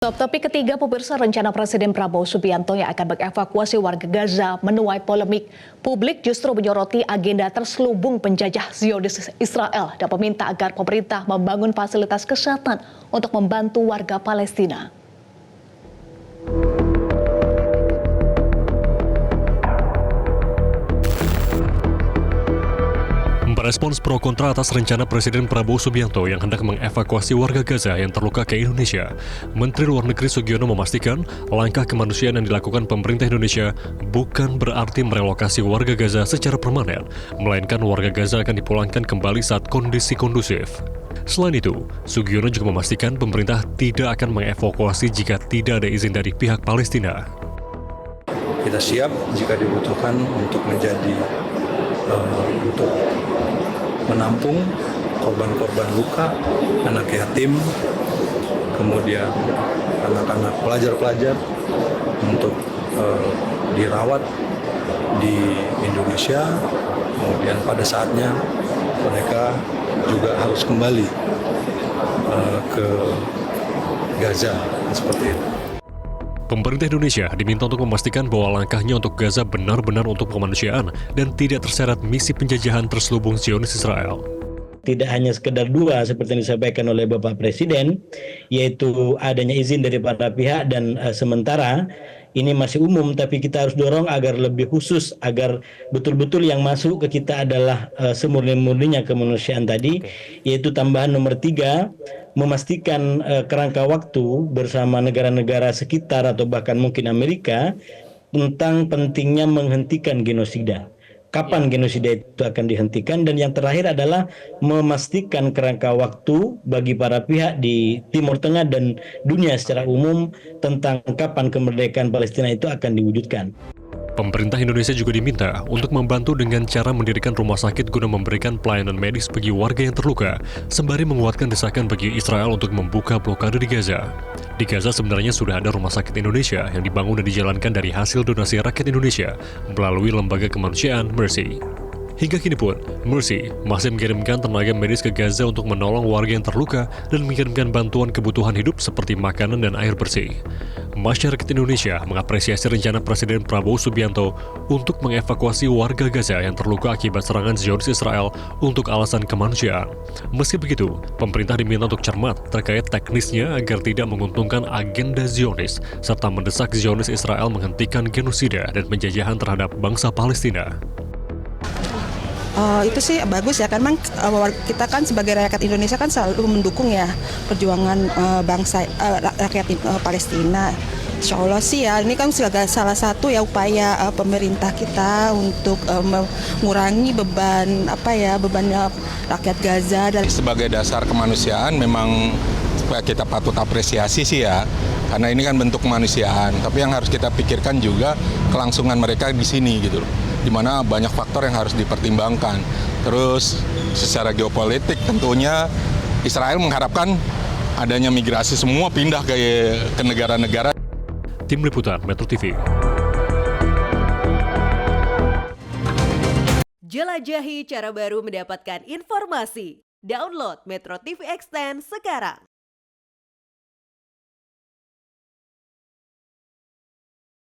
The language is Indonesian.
Topik ketiga, pemirsa, rencana Presiden Prabowo Subianto yang akan mengevakuasi warga Gaza menuai polemik. Publik justru menyoroti agenda terselubung penjajah Zionis Israel dan meminta agar pemerintah membangun fasilitas kesehatan untuk membantu warga Palestina. Merespons pro kontra atas rencana Presiden Prabowo Subianto yang hendak mengevakuasi warga Gaza yang terluka ke Indonesia, Menteri Luar Negeri Sugiono memastikan langkah kemanusiaan yang dilakukan pemerintah Indonesia bukan berarti merelokasi warga Gaza secara permanen, melainkan warga Gaza akan dipulangkan kembali saat kondisi kondusif. Selain itu, Sugiono juga memastikan pemerintah tidak akan mengevakuasi jika tidak ada izin dari pihak Palestina. Kita siap jika dibutuhkan untuk untuk menampung korban-korban luka, anak yatim, kemudian anak-anak pelajar-pelajar untuk dirawat di Indonesia. Kemudian pada saatnya mereka juga harus kembali ke Gaza, seperti itu. Pemerintah Indonesia diminta untuk memastikan bahwa langkahnya untuk Gaza benar-benar untuk kemanusiaan dan tidak terseret misi penjajahan terselubung Zionis Israel. Tidak hanya sekedar dua seperti yang disampaikan oleh Bapak Presiden, yaitu adanya izin dari para pihak dan sementara ini masih umum, tapi kita harus dorong agar lebih khusus, agar betul-betul yang masuk ke kita adalah semurni-murninya kemanusiaan tadi, yaitu tambahan nomor 3, memastikan kerangka waktu bersama negara-negara sekitar atau bahkan mungkin Amerika tentang pentingnya menghentikan genosida. Kapan genosida itu akan dihentikan, dan yang terakhir adalah memastikan kerangka waktu bagi para pihak di Timur Tengah dan dunia secara umum tentang kapan kemerdekaan Palestina itu akan diwujudkan. Pemerintah Indonesia juga diminta untuk membantu dengan cara mendirikan rumah sakit guna memberikan pelayanan medis bagi warga yang terluka, sembari menguatkan desakan bagi Israel untuk membuka blokade di Gaza. Di Gaza sebenarnya sudah ada rumah sakit Indonesia yang dibangun dan dijalankan dari hasil donasi rakyat Indonesia melalui lembaga kemanusiaan Mercy. Hingga kini pun, Mercy masih mengirimkan tenaga medis ke Gaza untuk menolong warga yang terluka dan mengirimkan bantuan kebutuhan hidup seperti makanan dan air bersih. Masyarakat Indonesia mengapresiasi rencana Presiden Prabowo Subianto untuk mengevakuasi warga Gaza yang terluka akibat serangan Zionis Israel untuk alasan kemanusiaan. Meski begitu, pemerintah diminta untuk cermat terkait teknisnya agar tidak menguntungkan agenda Zionis, serta mendesak Zionis Israel menghentikan genosida dan penjajahan terhadap bangsa Palestina. Itu sih bagus ya, kan kita kan sebagai rakyat Indonesia kan selalu mendukung ya perjuangan bangsa rakyat Palestina. Insya Allah sih ya, ini kan salah satu ya upaya pemerintah kita untuk mengurangi beban rakyat Gaza. Dan sebagai dasar kemanusiaan memang kita patut apresiasi sih ya, karena ini kan bentuk kemanusiaan. Tapi yang harus kita pikirkan juga kelangsungan mereka di sini gitu loh, di mana banyak faktor yang harus dipertimbangkan. Terus secara geopolitik tentunya Israel mengharapkan adanya migrasi semua pindah ke negara-negara. Tim Liputan Metro TV. Jelajahi cara baru mendapatkan informasi. Download Metro TV Extend sekarang.